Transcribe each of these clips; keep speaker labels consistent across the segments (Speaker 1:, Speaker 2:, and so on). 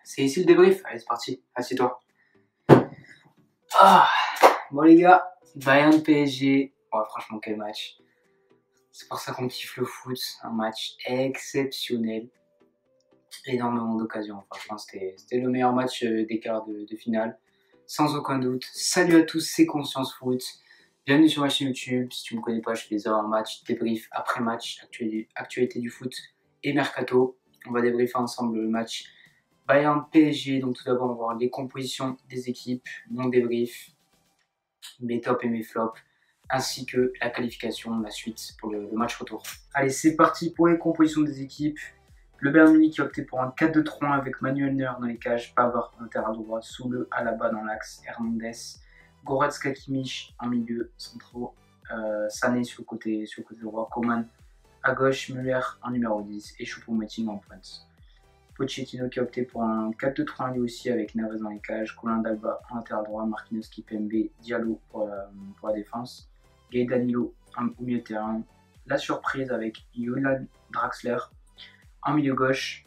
Speaker 1: C'est ici le débrief. Allez, c'est parti. Assieds-toi. Ah, bon les gars, Bayern PSG. Oh, franchement, quel match. C'est pour ça qu'on kiffe le foot. Un match exceptionnel. Énormément d'occasions. Franchement, c'était le meilleur match des quarts de finale. Sans aucun doute. Salut à tous, c'est Conscience Foot. Bienvenue sur ma chaîne YouTube. Si tu ne me connais pas, je fais des heures en match, débrief après match, actualité du foot et mercato. On va débriefer ensemble le match Bayern PSG. Donc tout d'abord, on va voir les compositions des équipes, mon débrief, mes tops et mes flops, ainsi que la qualification, la suite pour le match retour. Allez, c'est parti pour les compositions des équipes. Le Bayern Munich qui a opté pour un 4-2-3-1 avec Manuel Neuer dans les cages, Pavard latéral droit, Soule, Alaba dans l'axe, Hernandez, Goretzka, Kimmich en milieu centraux, Sané sur le côté droit, Coman à gauche, Müller en numéro 10 et Choupo-Moting en pointe. Pochettino qui a opté pour un 4-2-3-1 lui aussi avec Navas dans les cages, Colin Dagba en latéral droit, Marquinhos, Kimpembe, Diallo pour la défense, Gaël Danilo au milieu de terrain. La surprise avec Julian Draxler en milieu gauche,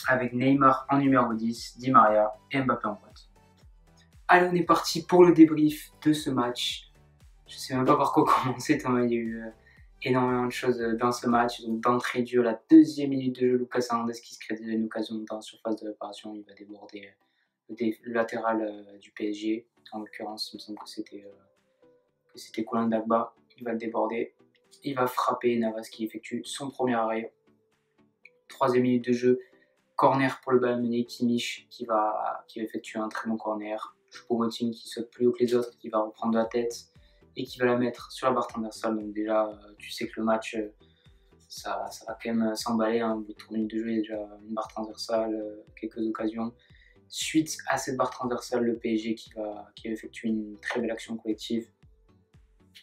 Speaker 1: avec Neymar en numéro 10, Di Maria et Mbappé en pointe. Allez, on est parti pour le débrief de ce match. Je ne sais même pas par quoi commencer, tellement il y a eu énormément de choses dans ce match. Donc d'entrée de jeu, la deuxième minute de jeu, Lucas Hernandez qui se crée déjà une occasion dans la surface de réparation. Il va déborder le latéral du PSG. En l'occurrence, il me semble que c'était Colin Dagba. Il va le déborder. Il va frapper Navas qui effectue son premier arrêt. Troisième minute de jeu, corner pour le Bayern Munich, Kimmich qui va effectuer un très bon corner. Choupo-Moting qui saute plus haut que les autres, qui va reprendre la tête et qui va la mettre sur la barre transversale. Donc déjà, tu sais que le match, ça va quand même s'emballer. Au bout de 3 minutes de jeu, il y a déjà une barre transversale, quelques occasions. Suite à cette barre transversale, le PSG qui va effectuer une très belle action collective.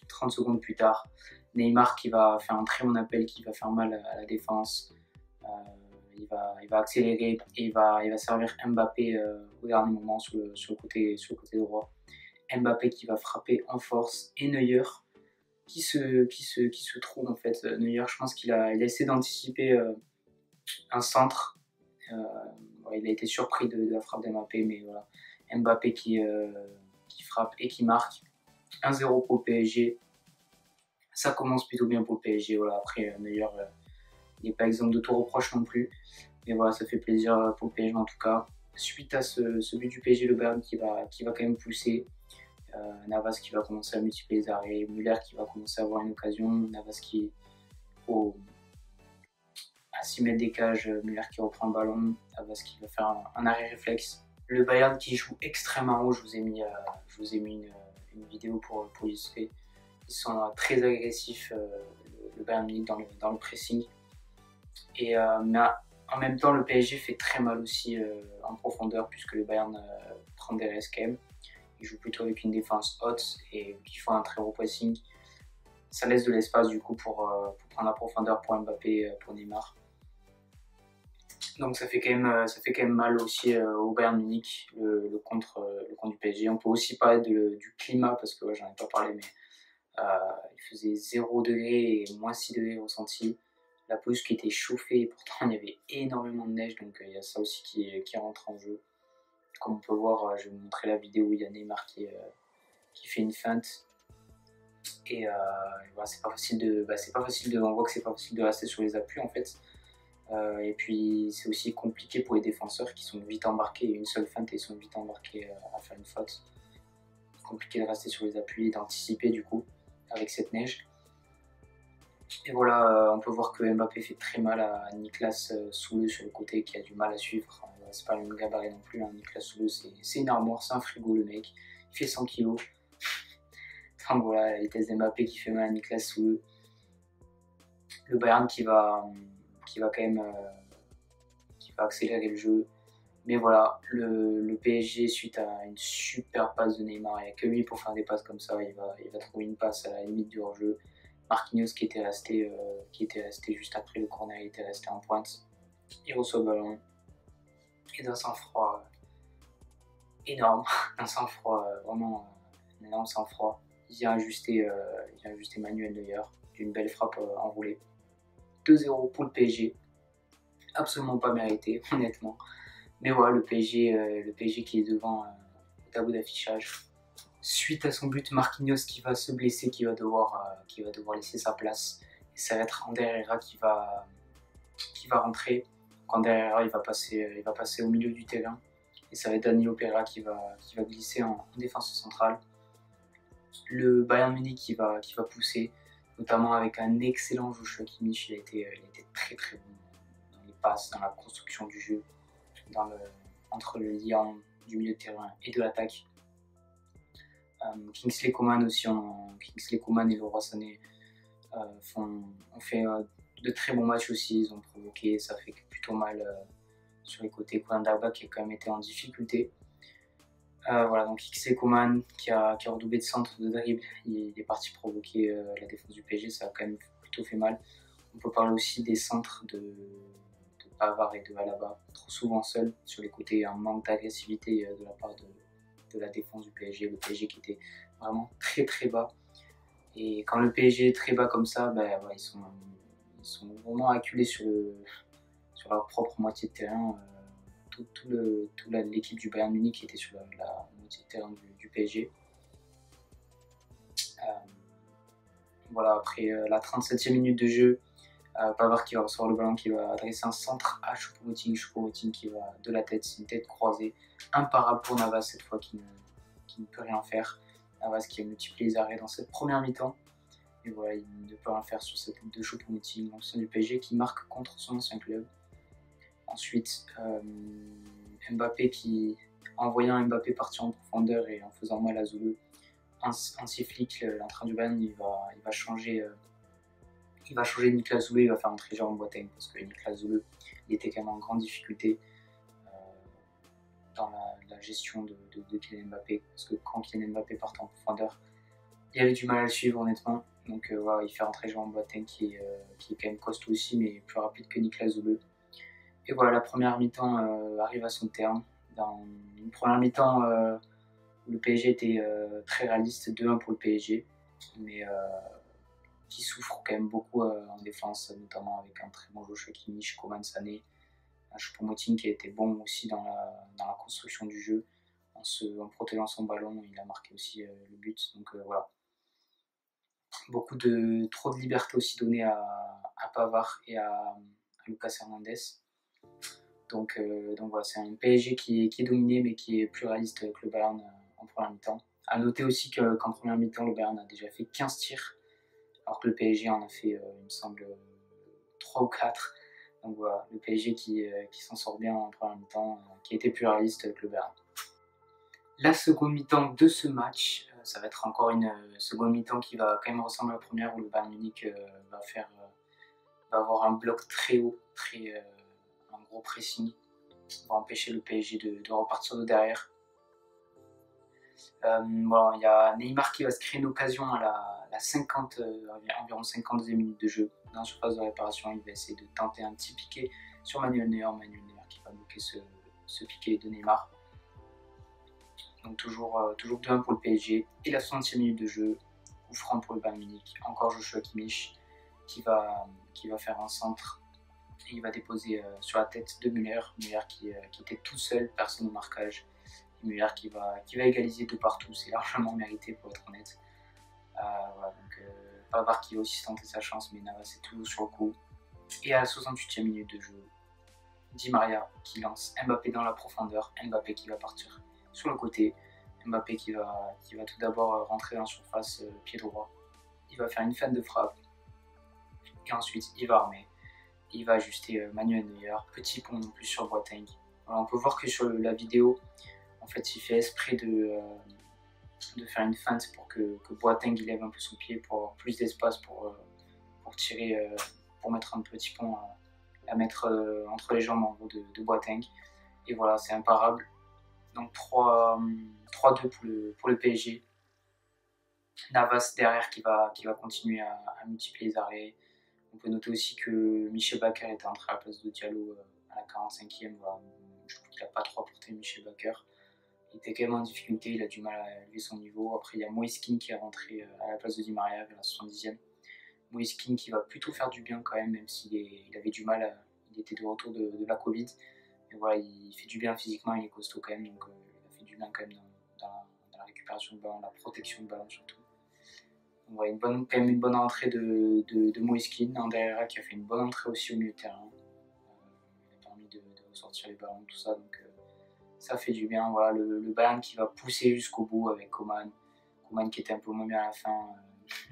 Speaker 1: 30 secondes plus tard, Neymar qui va faire un très bon appel, qui va faire mal à la défense. Il va accélérer et il va servir Mbappé au dernier moment sur le côté droit. Mbappé qui va frapper en force et Neuer qui se trouve en fait. Neuer, je pense qu'il a essayé d'anticiper un centre. Il a été surpris de la frappe d'Mbappé, mais voilà. Mbappé qui frappe et qui marque. 1-0 pour le PSG. Ça commence plutôt bien pour le PSG. Voilà. Après, Neuer, il n'est pas exemple de tout reproche non plus. Mais voilà, ça fait plaisir pour le PSG en tout cas. Suite à ce but du PSG, le Bayern qui va quand même pousser. Navas qui va commencer à multiplier les arrêts. Müller qui va commencer à avoir une occasion. Navas qui est à 6 mètres des cages. Müller qui reprend le ballon. Navas qui va faire un arrêt réflexe. Le Bayern qui joue extrêmement haut. Je vous ai mis une vidéo pour illustrer. Ils sont très agressifs, le Bayern Munich dans le pressing. Et mais en même temps, le PSG fait très mal aussi en profondeur puisque le Bayern prend des risques quand même. Il joue plutôt avec une défense haute et qui font un très gros pressing. Ça laisse de l'espace du coup pour prendre la profondeur pour Mbappé, pour Neymar. Donc ça fait quand même mal aussi au Bayern Munich, le contre du PSG. On peut aussi parler du climat parce que j'en ai pas parlé, mais il faisait 0 degré et moins 6 degrés ressenti. La pelouse qui était chauffée et pourtant il y avait énormément de neige, donc il y a ça aussi qui rentre en jeu. Comme on peut voir, je vais vous montrer la vidéo où il y a Neymar qui fait une feinte. Et voilà, c'est pas facile on voit que c'est pas facile de rester sur les appuis en fait. Et puis c'est aussi compliqué pour les défenseurs qui sont vite embarqués, une seule feinte et ils sont vite embarqués à faire une faute. C'est compliqué de rester sur les appuis et d'anticiper du coup avec cette neige. Et voilà, on peut voir que Mbappé fait très mal à Niklas Soule sur le côté qui a du mal à suivre. C'est pas le même gabarit non plus, hein. Niklas Soule c'est une armoire, c'est un frigo le mec. Il fait 100 kg. Donc voilà, la vitesse d'Mbappé qui fait mal à Niklas Soule. Le Bayern qui va quand même qui va accélérer le jeu. Mais voilà, le PSG suite à une super passe de Neymar, il n'y a que lui pour faire des passes comme ça, il va trouver une passe à la limite du hors-jeu. Marquinhos qui était resté juste après le corner, il était resté en pointe. Il reçoit le ballon et d'un sang-froid énorme, un sang-froid vraiment un énorme sang-froid. Il vient ajuster Manuel Neuer d'une belle frappe enroulée. 2-0 pour le PSG, absolument pas mérité, honnêtement. Mais voilà, le PSG qui est devant au tableau d'affichage. Suite à son but, Marquinhos qui va se blesser, qui va devoir laisser sa place. Et ça va être Ander Herrera qui va rentrer. Ander Herrera il va passer au milieu du terrain. Et ça va être Danilo Pereira qui va glisser en défense centrale. Le Bayern Munich qui va pousser, notamment avec un excellent Joshua Kimmich. Il a été très très bon dans les passes, dans la construction du jeu, entre le lien du milieu de terrain et de l'attaque. Kingsley Coman aussi, Kingsley Coman et Leroy Sané ont fait de très bons matchs aussi. Ils ont provoqué, ça fait plutôt mal sur les côtés. Konan Darba qui a quand même été en difficulté. Voilà, donc Kingsley Coman qui a redoublé de centre de dribble, il est parti provoquer la défense du PSG, ça a quand même plutôt fait mal. On peut parler aussi des centres de Pavard et de Alaba, trop souvent seuls sur les côtés, un manque d'agressivité de la part de la défense du PSG, le PSG qui était vraiment très très bas. Et quand le PSG est très bas comme ça, ben, ouais, ils sont vraiment acculés sur leur propre moitié de terrain. Toute l'équipe du Bayern Munich qui était sur la moitié de terrain du PSG. Voilà, après la 37e minute de jeu, Pavard qui va recevoir le ballon, qui va adresser un centre à Choupo-Moting qui va de la tête, c'est une tête croisée, imparable pour Navas cette fois qui ne peut rien faire. Navas qui a multiplié les arrêts dans cette première mi-temps. Et voilà, il ne peut rien faire sur cette tête de Choupo-Moting, l'ancien du PSG qui marque contre son ancien club. Ensuite, Mbappé qui, en voyant Mbappé partir en profondeur et en faisant mal à Zulu, Hansi Flick, l'entraîneur du Bayern, il va changer Niklas Zulu, il va faire entrer Jérôme Boateng parce que Niklas Zulu, il était quand même en grande difficulté dans la gestion de Kylian Mbappé, parce que quand Kylian Mbappé partait en profondeur, il avait du mal à le suivre honnêtement. Donc voilà, il fait entrer Jérôme Boateng qui est quand même costaud aussi, mais plus rapide que Niklas Zulu. Et voilà, la première mi-temps arrive à son terme. Dans une première mi-temps où le PSG était très réaliste, 2-1 pour le PSG, mais qui souffre quand même beaucoup en défense, notamment avec un très bon Joshua Kimmich, Coman Sané, un Choupo-Moting qui a été bon aussi dans la construction du jeu, en protégeant son ballon, il a marqué aussi le but. Donc voilà, trop de liberté aussi donnée à Pavard et à Lucas Hernandez. Donc voilà, c'est un PSG qui est dominé mais qui est plus réaliste que le Bayern en première mi-temps. A noter aussi qu'en première mi-temps, le Bayern a déjà fait 15 tirs, alors que le PSG en a fait, il me semble, 3 ou 4. Donc voilà, le PSG qui s'en sort bien en première mi-temps, qui était plus réaliste que le Bayern. La seconde mi-temps de ce match, ça va être encore une seconde mi-temps qui va quand même ressembler à la première, où le Bayern Munich va avoir un bloc très haut, un gros pressing, va empêcher le PSG de repartir de derrière. Voilà, il y a Neymar qui va se créer une occasion à la 50, environ 52e minute de jeu. Dans la surface de réparation, il va essayer de tenter un petit piqué sur Manuel Neuer qui va bloquer ce piqué de Neymar. Donc toujours 2-1 pour le PSG. Et la 60e minute de jeu, coup franc pour le Bayern Munich. Encore Joshua Kimmich qui va faire un centre. Et il va déposer sur la tête de Müller qui était tout seul, personne au marquage. Müller qui va égaliser de partout, c'est largement mérité pour être honnête. Voilà, donc Pavard qui va aussi tenter sa chance, mais Navas est toujours sur le coup. Et à la 68e minute de jeu, Di Maria qui lance Mbappé dans la profondeur, Mbappé qui va partir sur le côté, Mbappé qui va tout d'abord rentrer en surface pied droit, il va faire une feinte de frappe, et ensuite il va armer, il va ajuster Manuel Neuer, petit pont non plus sur Boateng. Alors, on peut voir que sur la vidéo, en fait, il fait esprit de faire une feinte pour que Boateng il lève un peu son pied pour avoir plus d'espace pour tirer, pour mettre un petit pont à mettre entre les jambes en gros de Boateng. Et voilà, c'est imparable. Donc 3-2 pour le PSG. Navas derrière qui va continuer à multiplier les arrêts. On peut noter aussi que Michel Bakker était entré à la place de Diallo à la 45e. Voilà. Je trouve qu'il n'a pas trop apporté Michel Bakker. Il était quand même en difficulté, il a du mal à élever son niveau. Après, il y a Moise Kean qui est rentré à la place de Di Maria vers la 70e. Moise Kean qui va plutôt faire du bien quand même s'il avait du mal, il était de retour de la Covid. Mais voilà, il fait du bien physiquement, il est costaud quand même, donc il a fait du bien quand même dans la récupération de ballon, la protection de ballon surtout. Donc voilà, quand même une bonne entrée de Moise Kean, Ander qui a fait une bonne entrée aussi au milieu de terrain. Il a permis de ressortir les ballons, tout ça, donc ça fait du bien. Voilà, le Bayern qui va pousser jusqu'au bout avec Coman qui était un peu moins bien à la fin.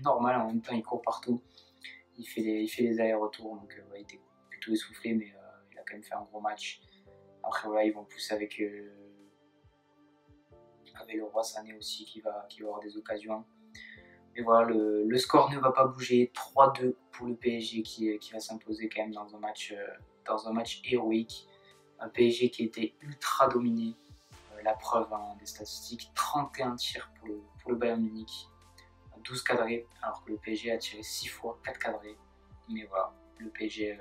Speaker 1: Normal, en même temps il court partout, il fait les allers-retours, donc il était plutôt essoufflé, mais il a quand même fait un gros match. Après voilà, ils vont pousser avec le Roi Sané aussi qui va avoir des occasions. Mais voilà, le score ne va pas bouger. 3-2 pour le PSG qui va s'imposer quand même dans un match héroïque. Un PSG qui était ultra dominé. La preuve des statistiques, 31 tirs pour le Bayern Munich, 12 cadrés, alors que le PSG a tiré 6 fois, 4 cadrés. Mais voilà, le PSG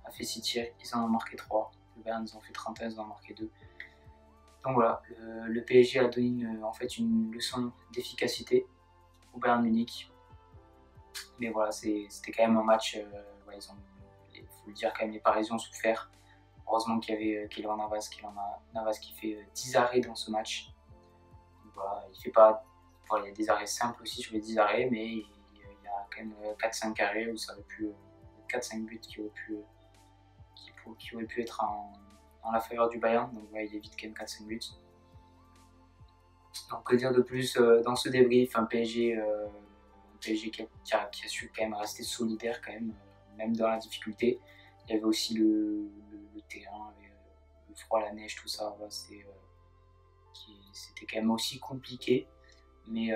Speaker 1: a fait 6 tirs, ils en ont marqué 3. Le Bayern, ils ont fait 31, ils en ont marqué 2. Donc voilà, le PSG a donné en fait une leçon d'efficacité au Bayern Munich. Mais voilà, c'était quand même un match, il faut le dire, quand même, les Parisiens ont souffert. Heureusement qu'il y avait Keylor Navas qui fait 10 arrêts dans ce match. Donc voilà, il y a des arrêts simples aussi sur les 10 arrêts, mais il y a quand même 4-5 arrêts où ça aurait pu 4-5 buts qui auraient pu être en la faveur du Bayern. Donc ouais, il évite quand même 4-5 buts. Donc que dire de plus dans ce débrief, un PSG qui a su quand même rester solidaire quand même dans la difficulté. Il y avait aussi le terrain, le froid, la neige, tout ça. Voilà, c'était quand même aussi compliqué. Mais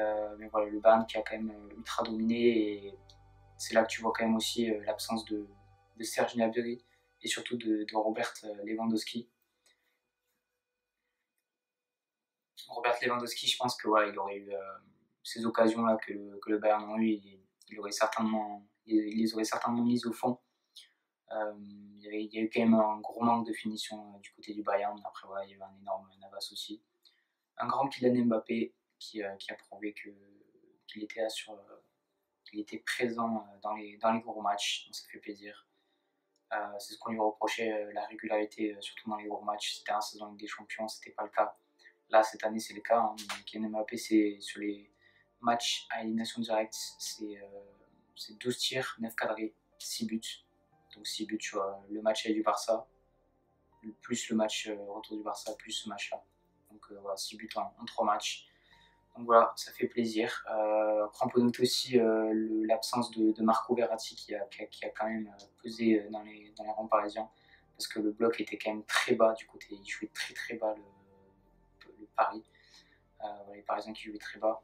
Speaker 1: voilà, le Bayern qui a quand même ultra dominé, et c'est là que tu vois quand même aussi l'absence de Serge Gnabry et surtout de Robert Lewandowski. Robert Lewandowski, je pense que voilà, il aurait eu ces occasions-là que le Bayern a eu, il les aurait certainement mises au fond. Il y a eu quand même un gros manque de finition du côté du Bayern. Après voilà, il y avait un énorme Navas aussi. Un grand Kylian Mbappé qui a prouvé qu'il était présent dans les gros matchs, donc ça fait plaisir. C'est ce qu'on lui reprochait, la régularité, surtout dans les gros matchs. C'était un saison Ligue des Champions, c'était pas le cas. Là, cette année, c'est le cas. Hein. Kylian Mbappé, c'est sur les matchs à élimination directe, c'est 12 tirs, 9 cadrés, 6 buts. Donc 6 buts sur le match du Barça, plus le match retour du Barça, plus ce match-là. Donc voilà, 6 buts en 3 matchs. Donc voilà, ça fait plaisir. Après, on peut noter aussi l'absence de Marco Verratti qui a quand même pesé dans les rangs parisiens, parce que le bloc était quand même très bas du côté. Il jouait très très bas le Paris. Les Parisiens qui jouaient très bas.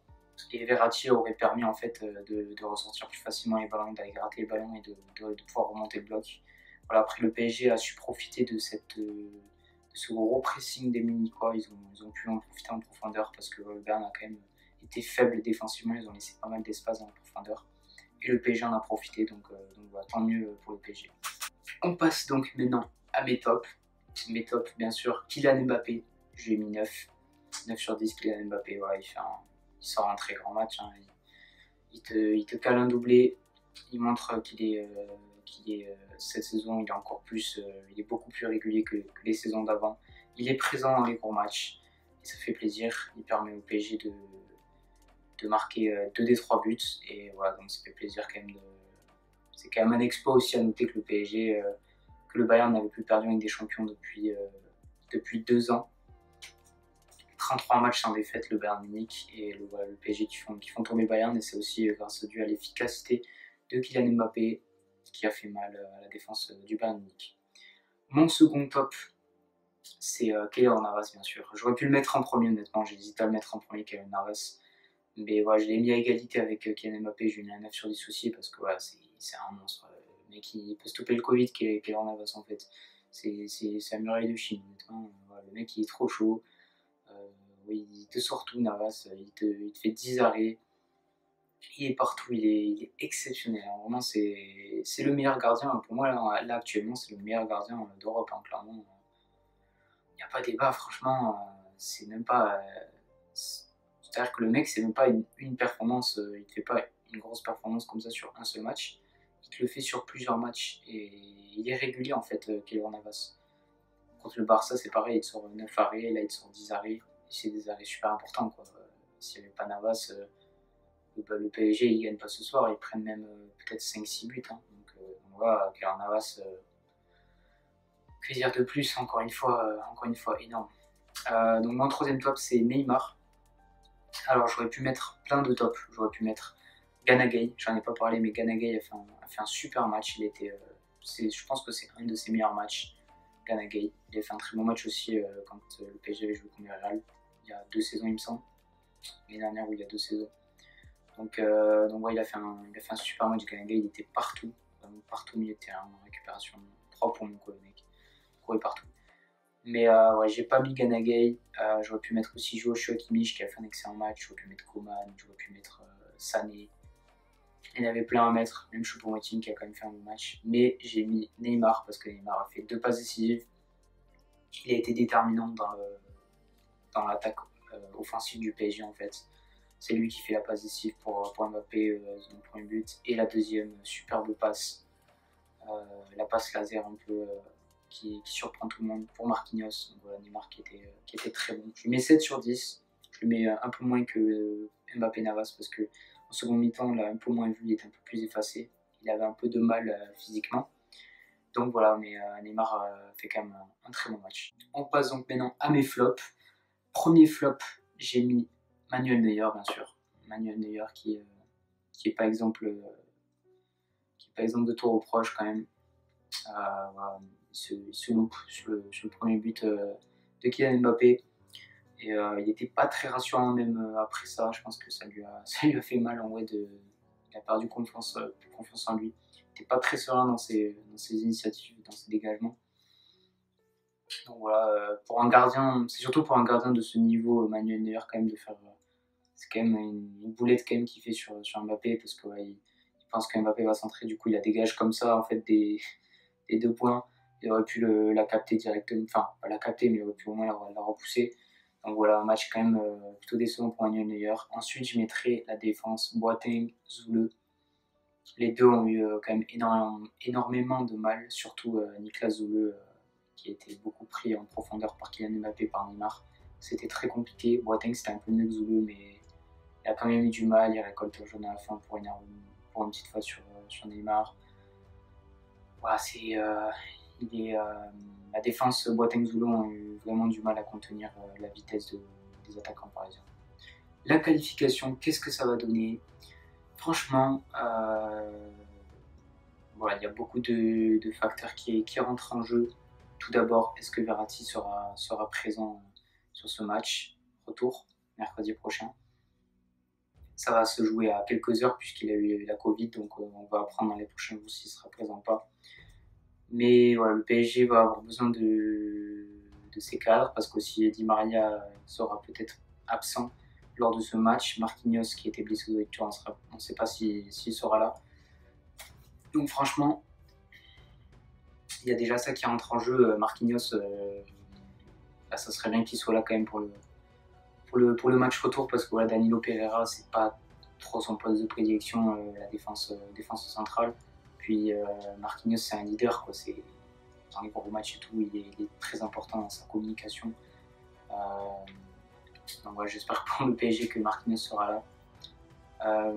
Speaker 1: Et Verratti aurait permis en fait de ressortir plus facilement les ballons, d'aller gratter les ballons et de pouvoir remonter le bloc. Voilà, après le PSG a su profiter de ce gros pressing des Munichois. Ils ont pu en profiter en profondeur parce que le Bayern a quand même été faible défensivement, ils ont laissé pas mal d'espace dans la profondeur. Et le PSG en a profité, donc voilà, tant mieux pour le PSG. On passe donc maintenant à mes tops. Mes tops, bien sûr, Kylian Mbappé, je lui ai mis 9. 9 sur 10, Kylian Mbappé, voilà, il sort un très grand match. Hein. Il te cale un doublé. Il montre qu'il est cette saison, il est encore plus, il est beaucoup plus régulier que les saisons d'avant. Il est présent dans les gros matchs et ça fait plaisir. Il permet au PSG de marquer 2 des 3 buts et voilà, donc ça fait plaisir quand même. C'est quand même un exploit aussi à noter que le PSG, que le Bayern n'avait plus perdu avec des champions depuis 2 ans. 33 matchs sans défaite, le Bayern Munich et le PSG qui font tourner le Bayern, et c'est aussi grâce à l'efficacité de Kylian Mbappé qui a fait mal à la défense du Bayern Munich. Mon second top, c'est Keylor Navas, bien sûr. J'aurais pu le mettre en premier, honnêtement, j'ai hésité à le mettre en premier, Keylor Navas. Mais voilà, je l'ai mis à égalité avec Kylian Mbappé, je lui ai mis un 9 sur 10 aussi parce que voilà, c'est un monstre. Le mec qui peut stopper le Covid, Keylor Navas en fait. C'est la muraille de Chine, honnêtement. Voilà, le mec il est trop chaud. Oui, il te sort tout, Navas, il te fait 10 arrêts. Il est partout, il est exceptionnel. Hein. Vraiment, c'est le meilleur gardien. Pour moi, là actuellement, c'est le meilleur gardien d'Europe, hein, clairement. Il n'y a pas débat, franchement. C'est même pas. C'est-à-dire que le mec, c'est même pas une performance. Il ne fait pas une grosse performance comme ça sur un seul match. Il te le fait sur plusieurs matchs. Et il est régulier, en fait, Keylor Navas. Contre le Barça, c'est pareil. Il te sort 9 arrêts. Là, il te sort 10 arrêts. Et c'est des arrêts super importants, quoi. S'il n'y avait pas Navas. Le PSG ils gagnent pas ce soir, ils prennent même peut-être 5-6 buts. Hein. Donc voilà, Keylor Navas, que dire de plus, encore une fois énorme. Donc mon troisième top c'est Neymar. Alors j'aurais pu mettre plein de tops, j'aurais pu mettre Gana Gueye, j'en ai pas parlé, mais Gana Gueye a fait un super match, je pense que c'est un de ses meilleurs matchs, Gana Gueye. Il a fait un très bon match aussi quand le PSG avait joué contre le Real, il y a 2 saisons il me semble, l'année dernière ou il y a 2 saisons. Donc ouais, il a fait un super match. Gana Gueye, il était partout, vraiment partout au milieu de terrain, en récupération, 3 pour mon le mec, il courait partout. Mais ouais, j'ai pas mis Gana Gueye, j'aurais pu mettre aussi Joshua Kimmich qui a fait un excellent match, j'aurais pu mettre Coman, j'aurais pu mettre Sané. Il y en avait plein à mettre, même Choupo-Moting qui a quand même fait un bon match. Mais j'ai mis Neymar parce que Neymar a fait 2 passes décisives. Il a été déterminant dans l'attaque offensive du PSG en fait. C'est lui qui fait la passe décisive pour Mbappé, son premier but. Et la deuxième, superbe passe. La passe laser un peu qui surprend tout le monde pour Marquinhos. Donc voilà, Neymar qui était très bon. Je lui mets 7 sur 10. Je lui mets un peu moins que Mbappé Navas parce que en second mi-temps, on l'a un peu moins vu, il était un peu plus effacé. Il avait un peu de mal physiquement. Donc voilà, mais Neymar fait quand même un très bon match. On passe donc maintenant à mes flops. Premier flop, j'ai mis Manuel Neuer, bien sûr. Manuel Neuer qui est pas exemple de tout reproche quand même. Voilà, il se loupe sur le premier but de Kylian Mbappé. Et il n'était pas très rassurant même après ça. Je pense que ça lui a fait mal en vrai. Il a perdu confiance en lui. Il n'était pas très serein dans ses initiatives, dans ses dégagements. Donc voilà, pour un gardien, c'est surtout pour un gardien de ce niveau, Manuel Neuer quand même de faire, c'est quand même une boulette quand même qu'il fait sur Mbappé parce que ouais, il pense que Mbappé va centrer, du coup il la dégage comme ça en fait des 2 points. Il aurait pu la capter directement, enfin pas la capter mais il aurait pu au moins la repousser. Donc voilà, un match quand même plutôt décevant pour Manuel Neuer. Ensuite je mettrai la défense, Boateng, Zoule. Les deux ont eu quand même énormément de mal, surtout Niklas Zoule qui a été beaucoup pris en profondeur par Kylian Mbappé, par Neymar. C'était très compliqué. Boateng c'était un peu mieux que Zoule, mais il a quand même eu du mal. Il récolte le jaune à la fin pour une petite fois sur Neymar. Voilà, la défense Boateng-Zoulou ont eu vraiment du mal à contenir la vitesse des attaquants parisiens. La qualification, qu'est-ce que ça va donner? Franchement, voilà, il y a beaucoup de facteurs qui rentrent en jeu. Tout d'abord, est-ce que Verratti sera présent sur ce match retour mercredi prochain? Ça va se jouer à quelques heures puisqu'il a eu la Covid, donc on va apprendre dans les prochains jours s'il sera présent ou pas. Mais voilà, le PSG va avoir besoin de ses cadres parce qu'aussi Di Maria sera peut-être absent lors de ce match. Marquinhos qui était blessé aux lectures, on ne sait pas s'il sera là. Donc franchement, il y a déjà ça qui rentre en jeu. Marquinhos, bah, ça serait bien qu'il soit là quand même pour le match retour parce que voilà, Danilo Pereira, c'est pas trop son poste de prédilection, la défense centrale. Puis Marquinhos, c'est un leader, quoi. C'est dans les gros matchs et tout, il est très important dans sa communication. Donc voilà, j'espère pour le PSG que Marquinhos sera là.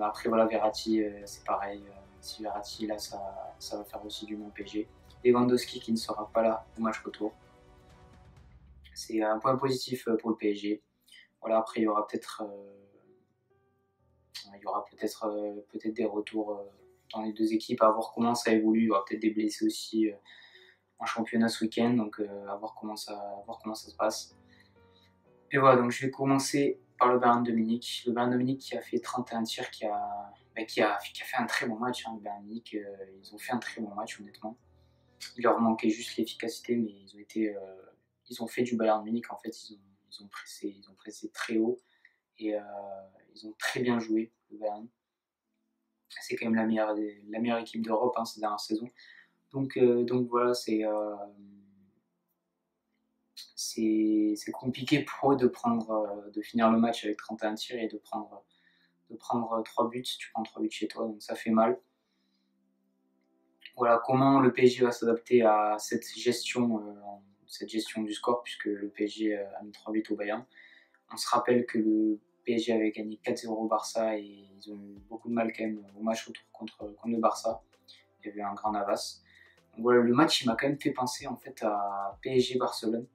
Speaker 1: Après voilà, Verratti, c'est pareil. Si Verratti est là, ça va faire aussi du bon PSG. Lewandowski qui ne sera pas là au match retour. C'est un point positif pour le PSG. Voilà, après il y aura peut-être peut-être des retours dans les deux équipes, à voir comment ça évolue. Il y aura peut-être des blessés aussi en championnat ce week-end, donc à voir comment ça se passe. Et voilà, donc je vais commencer par le Bayern de Munich. Le Bayern de Munich qui a fait 31 tirs, qui a fait un très bon match. Hein, le Bayern de Munich, ils ont fait un très bon match honnêtement. Il leur manquait juste l'efficacité, mais ils ont fait du Bayern de Munich en fait. Ils ont pressé très haut et ils ont très bien joué le Bayern. C'est quand même la meilleure équipe d'Europe hein, ces dernières saisons. Donc voilà, c'est compliqué pour eux de finir le match avec 31 tirs et de prendre 3 buts. Tu prends 3 buts chez toi, donc ça fait mal. Voilà, comment le PSG va s'adapter à cette gestion du score, puisque le PSG a mis 3 buts au Bayern. On se rappelle que le PSG avait gagné 4-0 au Barça et ils ont eu beaucoup de mal quand même au match retour contre le Barça. Il y avait un grand Navas. Donc voilà, le match il m'a quand même fait penser en fait à PSG Barcelone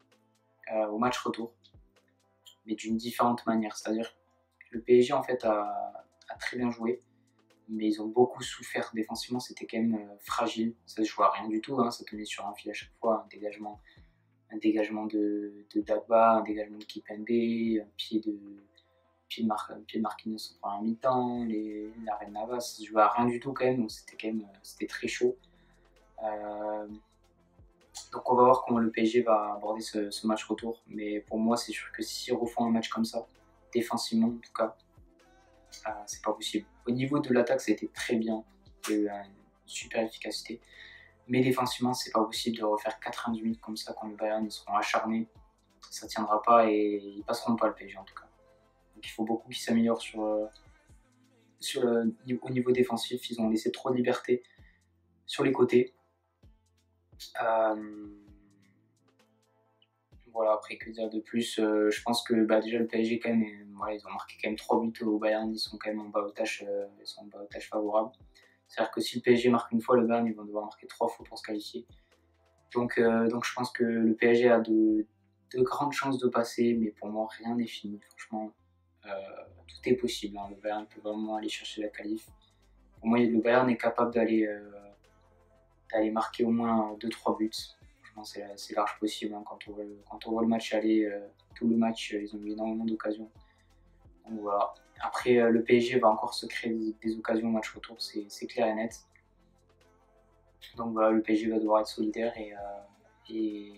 Speaker 1: au match retour, mais d'une différente manière. C'est-à-dire que le PSG en fait a très bien joué, mais ils ont beaucoup souffert défensivement. C'était quand même fragile. Ça se jouait à rien du tout. Hein. Ça tenait sur un fil à chaque fois, un dégagement de Dagba, un dégagement de Kipembe, un pied de Marquinhos en première mi-temps, l'arrêt de Navas, ça se jouait à rien du tout quand même, donc c'était très chaud. Donc on va voir comment le PSG va aborder ce match retour, mais pour moi c'est sûr que s'ils refont un match comme ça, défensivement en tout cas, c'est pas possible. Au niveau de l'attaque ça a été très bien, il y a eu une super efficacité, mais défensivement c'est pas possible de refaire 90 minutes comme ça quand le Bayern ils seront acharnés, ça tiendra pas et ils passeront pas le PSG en tout cas. Donc il faut beaucoup qu'ils s'améliorent au niveau défensif, ils ont laissé trop de liberté sur les côtés. Voilà, après que dire de plus, je pense que déjà le PSG quand même, voilà, ils ont marqué quand même 3 buts au Bayern, ils sont quand même en balotage, favorable. C'est-à-dire que si le PSG marque une fois, le Bayern ils vont devoir marquer 3 fois pour se qualifier. Donc je pense que le PSG a de grandes chances de passer, mais pour moi rien n'est fini. Franchement, tout est possible. Hein. Le Bayern peut vraiment aller chercher la qualif. Pour moi, le Bayern est capable d'aller marquer au moins 2-3 buts. C'est large possible. Hein. Quand on voit le match aller, tout le match, ils ont eu énormément d'occasions. Donc voilà. Après, le PSG va encore se créer des occasions au match retour, c'est clair et net. Donc voilà, le PSG va devoir être solidaire et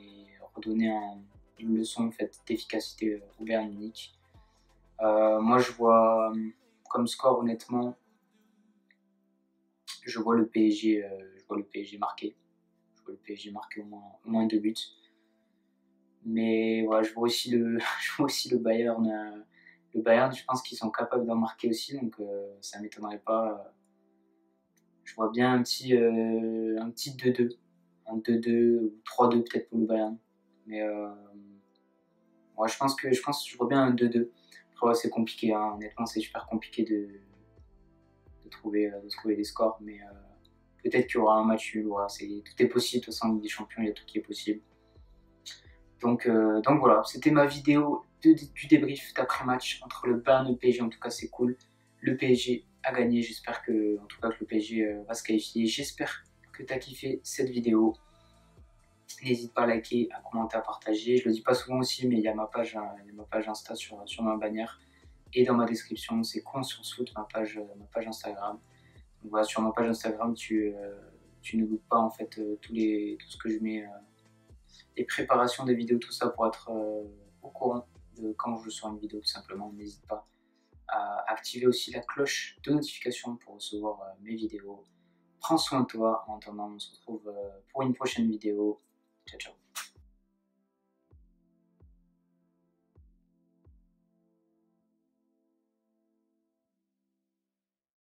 Speaker 1: redonner une leçon en fait, d'efficacité au Bayern Munich. Moi, je vois comme score, honnêtement, je vois le PSG marquer. Je vois le PSG marquer au moins 2 buts. Mais voilà, je vois aussi le Bayern. Le Bayern, je pense qu'ils sont capables d'en marquer aussi, donc ça ne m'étonnerait pas. Je vois bien un petit 2-2. Un 2-2 ou 3-2 peut-être pour le Bayern. Mais ouais, je pense que je vois bien un 2-2. Après, ouais, c'est compliqué, hein. Honnêtement, c'est super compliqué de trouver des scores. Mais peut-être qu'il y aura un match nul. Voilà, tout est possible. De toute façon, en Ligue des Champions, il y a tout qui est possible. Donc voilà, c'était ma vidéo du débrief d'après-match entre le Bayern et le PSG. En tout cas, c'est cool. Le PSG a gagné. J'espère que le PSG va se qualifier. J'espère que tu as kiffé cette vidéo. N'hésite pas à liker, à commenter, à partager. Je le dis pas souvent aussi, mais il y a ma page Insta sur ma bannière. Et dans ma description, c'est Conscience ma page Instagram. Donc voilà, sur ma page Instagram, tu ne loupes pas en fait tout ce que je mets, les préparations des vidéos, tout ça pour être au courant de quand je sors une vidéo tout simplement. N'hésite pas à activer aussi la cloche de notification pour recevoir mes vidéos. Prends soin de toi. En attendant, on se retrouve pour une prochaine vidéo. Ciao, ciao.